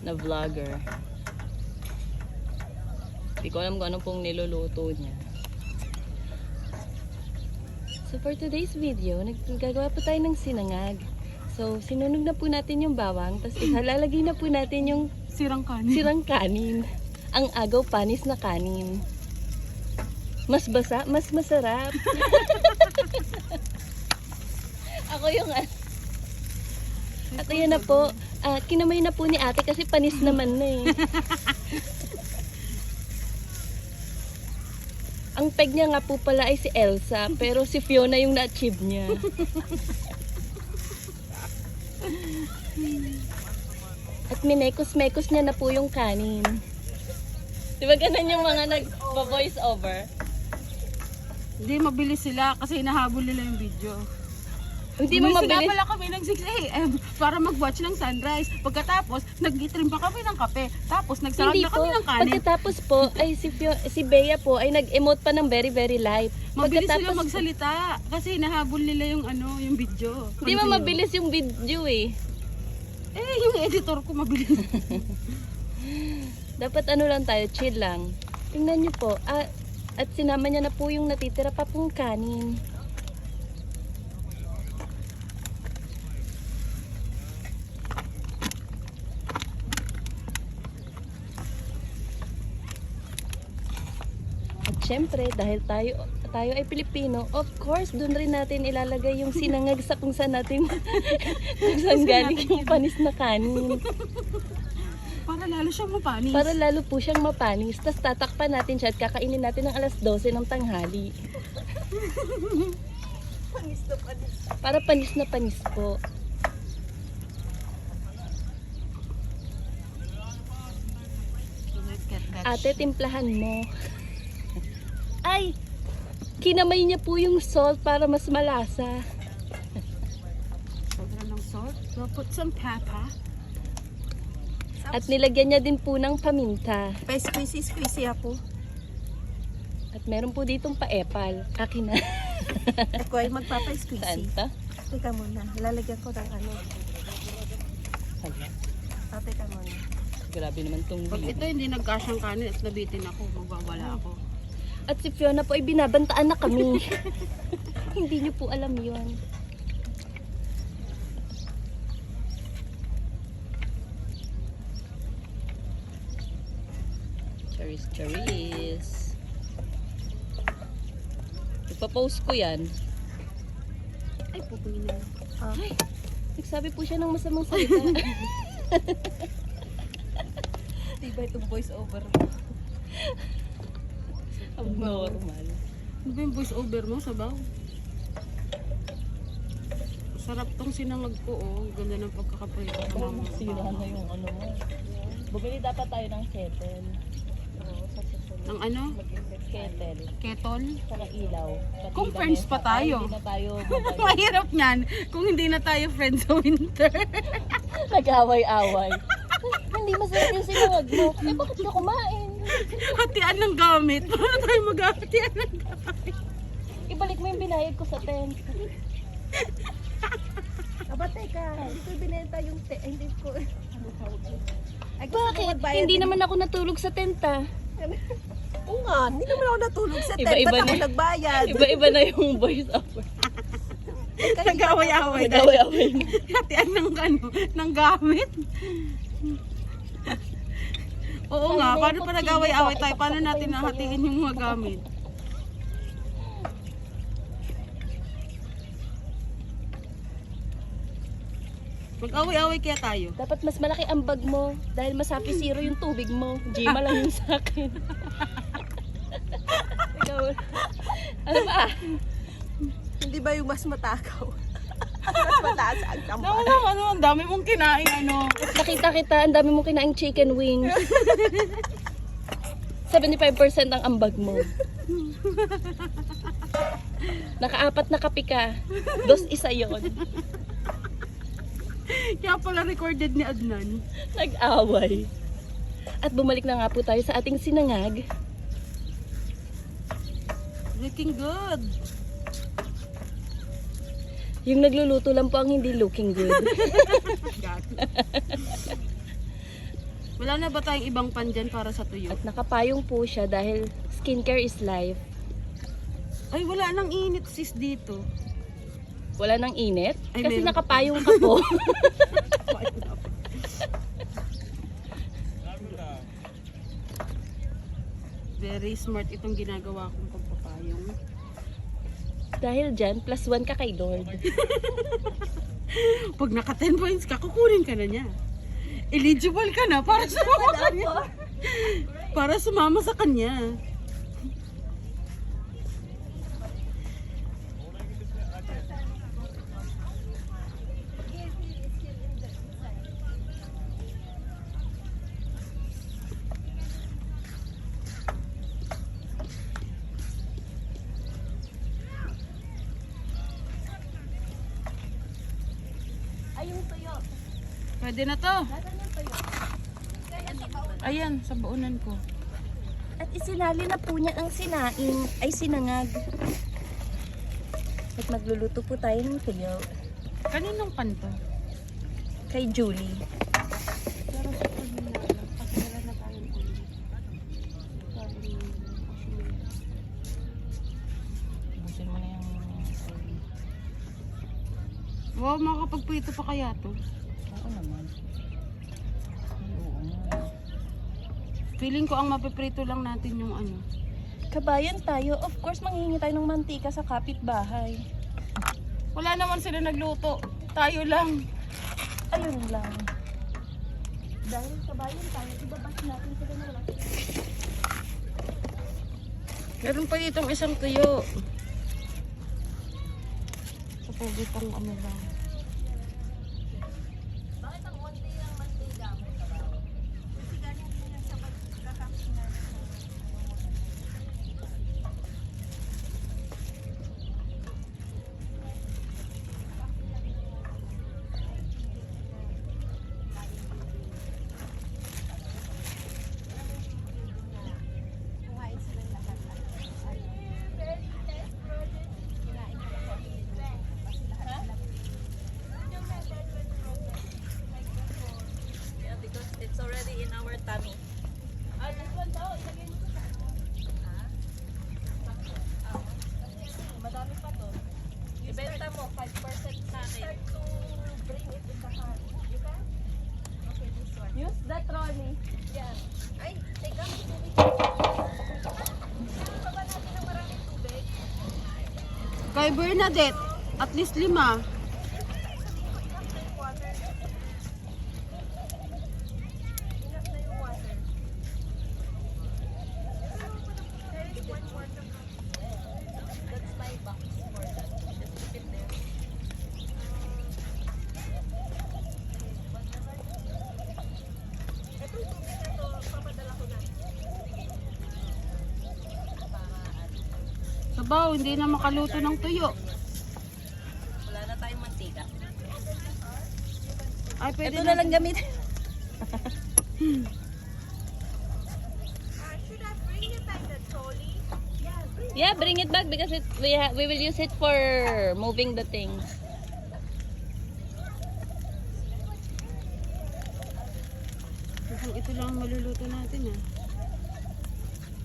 na vlogger. Hindi ko alam kung ano pong niluluto niya. So for today's video, naggagawa po tayo ng sinangag. So sinunog na po natin yung bawang, tapos ihalalagay na po natin yung Sirang kanin. sirang kanin. Ang agaw panis na kanin. Mas basa, mas masarap. Ako yung at ayan na po, kinamay na po ni ate kasi panis naman na eh. Ang peg niya nga po pala ay si Elsa, pero si Fiona yung na-achieve niya. At minekos-mekos niya na po yung kanin. Di ba ganun yung mga nag-voice over? Hindi, mabilis sila kasi hinahabol nila yung video. Hindi mo Umisip nga mabilis. pala kami ng 6 a.m. para mag-watch ng sunrise. Pagkatapos, nag-trim pa kami ng kape. Tapos, nagsarap Hindi na po. kami ng kanin. Pagkatapos po, ay si Bea po ay nag-emote pa ng very very live. Mabilis sila Pagkatapos, magsalita kasi hinahabol nila yung yung video. hindi mo mabilis yung video eh. Eh, yung editor ko mabilis. Dapat ano lang tayo, chill lang. Tingnan niyo po, at sinama niya na po yung natitira pa pong kanin. At syempre, dahil tayo ay Pilipino, of course, doon rin natin ilalagay yung sinangag sa kung saan natin kung saan galing yung panis na kanin. Para lalo siyang mapanis. Para lalo po siyang mapanis. Tapos tatakpan natin siya at kakainin natin ng alas 12 ng tanghali. panis na panis. Para panis na panis po. Ate, timplahan mo. Ay! Kinamay niya po yung salt para mas malasa. Sobra ng salt. We'll put some pepper. At nilagyan niya din po ng paminta. Pa-squeezy ako. At meron po ditong paepal. Akin na. Ako ay magpapa-squeezy. Saan to? Teka muna, lalagyan ko ng ano. Hala, Teka muna. grabe naman tong Pag video. ito hindi nagkasyang kanin at nabitin ako, magwawala ako. At si Fiona po ay binabantaan na kami. Hindi niyo po alam yun. Charis. Ipapost ko yan. Ay, pupunin na. Ay, nagsabi po siya ng masamang salita. Diba itong voice over? Abnormal. Ano ba yung voice over mo, sabaw? Sarap tong sinangag ko, oh. Ganda ng pagkakaprito ko ng Sira na yung ano mo. Bumili dapat tayo ng kettle. Ng ano? Kettle. Kettle? Saka ilaw. Pati Kung na friends mesa. pa tayo. Ay, hindi na tayo mabalik. Mahirap niyan kung hindi na tayo friends sa winter. Nag-away-away. Ay, hindi masarap yung sinangag mo. Eh, bakit ka kumain? Hatian ng gamit. Paano tayo mag-hatian ng gamit? Ibalik mo yung binayad ko sa tent. Aba, teka. Hindi ko binenta yung hindi ko. Ano tawag yun? Ay, gusto ko Bakit? magbayad Hindi din. naman ako natulog sa tent ah. Oo nga, hindi naman ako natulog sa tent. Iba-iba Ba't ako na- nagbayad? Iba-iba na yung voice over. Nag-away-away. Nag-away-away. Hatian ng gamit. Oo nga, paano pa nag-away-away tayo? Paano natin nahatiin yung mga gamit? Mag-away-away kaya tayo. Dapat mas malaki ang bag mo dahil masapi zero yung tubig mo. Gima lang yung sa akin. Ikaw, ano ba? Hindi ba yung mas matakaw? Mas mataas ang Naku tampan. lang, ano, ang dami mong kinain, ano. Nakita kita, ang dami mong kinaing chicken wings. 75% ang ambag mo. Nakaapat na kape ka. Dos isa yon. Kaya pala recorded ni Adnan. Nag-away. At bumalik na nga po tayo sa ating sinangag. Looking good. Yung nagluluto lang po ang hindi looking good. Wala na ba tayong ibang pan dyan para sa tuyo? At nakapayong po siya dahil skincare is life. Ay, wala nang init sis dito. Wala nang init. Ay, Kasi meron pa. nakapayong ka po. Very smart itong ginagawa kong pagpapayong. Dahil dyan, +1 ka kay Lord. Pag naka 10 points ka, kukunin ka na niya. Eligible ka na para sumama sa kanya. Para sumama sa kanya. Ay, yung tuyo. Pwede na to. Nasaan yung tuyo? Ayan, sa baunan ko. At isinali na po niya ang sinaing, ay sinangag. At magluluto po tayo ng tuyo Kaninong pan to? kay Julie. Pero sa pagmina lang, kasi wala na tayong ulo. Busin mo na yung Wow, makakapagprito pa kaya to? Oo naman. Oo nga. Feeling ko ang mapiprito lang natin yung ano. Kabayan tayo. Of course, manghihingi tayo ng mantika sa kapitbahay. Wala naman sila nagluto. Tayo lang. Ayun lang. Dahil kabayan tayo, ibabas natin sila na lang. Meron pa ditong isang tuyo. Sa pwede pang ano lang. Bakit ang onti ang mantika mo? Kasi galing din yan sa pagkakakinan. Kumain silang lahat. Very less project. Kinain ko lang kasi lahat sila. Yeah, because it's already in our tummy. This one daw, ilagay mo sa Madami pa to. Ibenta mo, 5% sa akin. start to bring it in the hand. You can? Okay, this one. Use the trolley. Yeah. Ay, teka, may tubig. Ano pa ba natin ng maraming tubig? Kay Bernadette, at least 5. Enough na yung water. Enough na yung water. There is one water cup. That's my box for that. Just keep it there. Itong tubig na to, papadala ko na. Sabaw, hindi na makaluto ng tuyo. Wala na tayong mantika. Ay, pwede Ito na lang gamitin. Should I bring it like the trolley? Yeah, bring Yeah, bring it back because we will use it for moving the things. Mukhang ito lang ang maluluto natin ah.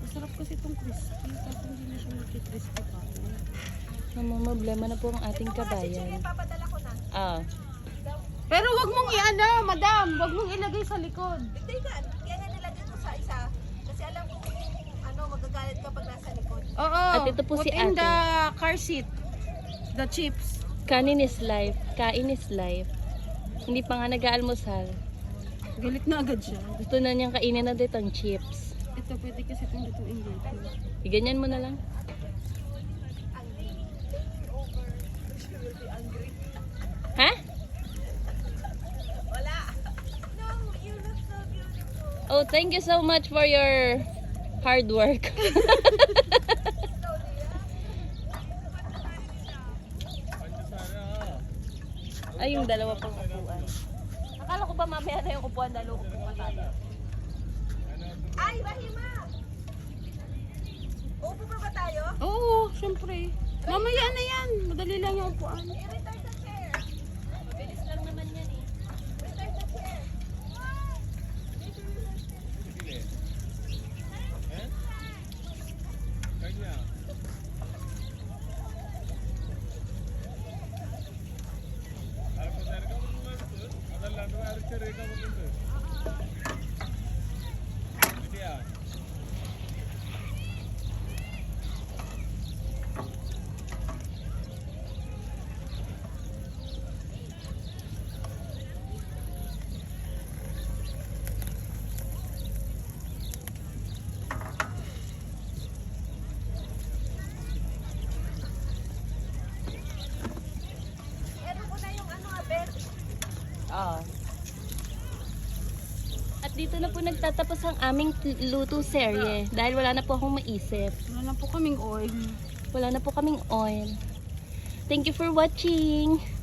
Masarap kasi itong crispy. Kasi hindi na siya magki-crispy pa. Namamblema na po ang ating Sige, kabayan. papadala ko na. Ah. Pero wag mong i-ano, madam. Wag mong ilagay sa likod. Hindi ka, kaya nga nilagay ko sa isa. Kasi alam ko kung ano, magagalit ka pag nasa likod. Oo. At ito po put si in ate. the car seat. The chips. Kanin is life. Kain is life. Hindi pa nga nag-aalmusal. Galit na agad siya. Gusto na niyang kainin na dito ang chips. Ito pwede kasi itong lutuin dito. Iganyan mo na lang. Ha? Wala. No, you look so beautiful. Oh, thank you so much for your hard work. Ay, yung dalawa pang upuan. Akala ko ba mamaya na yung upuan dahil upo pa tayo. Ay, Bahima! Upo pa ba tayo? Oo, syempre. Mamaya na yan. Madali lang yung upuan. I-retire the chair. Mabilis lang naman yan eh. Retire the chair. Ito ko na yung ano, Aber. Oo. At dito na po nagtatapos ang aming luto serye dahil wala na po akong maisip. Wala na po kaming oil. Wala na po kaming oil. Thank you for watching!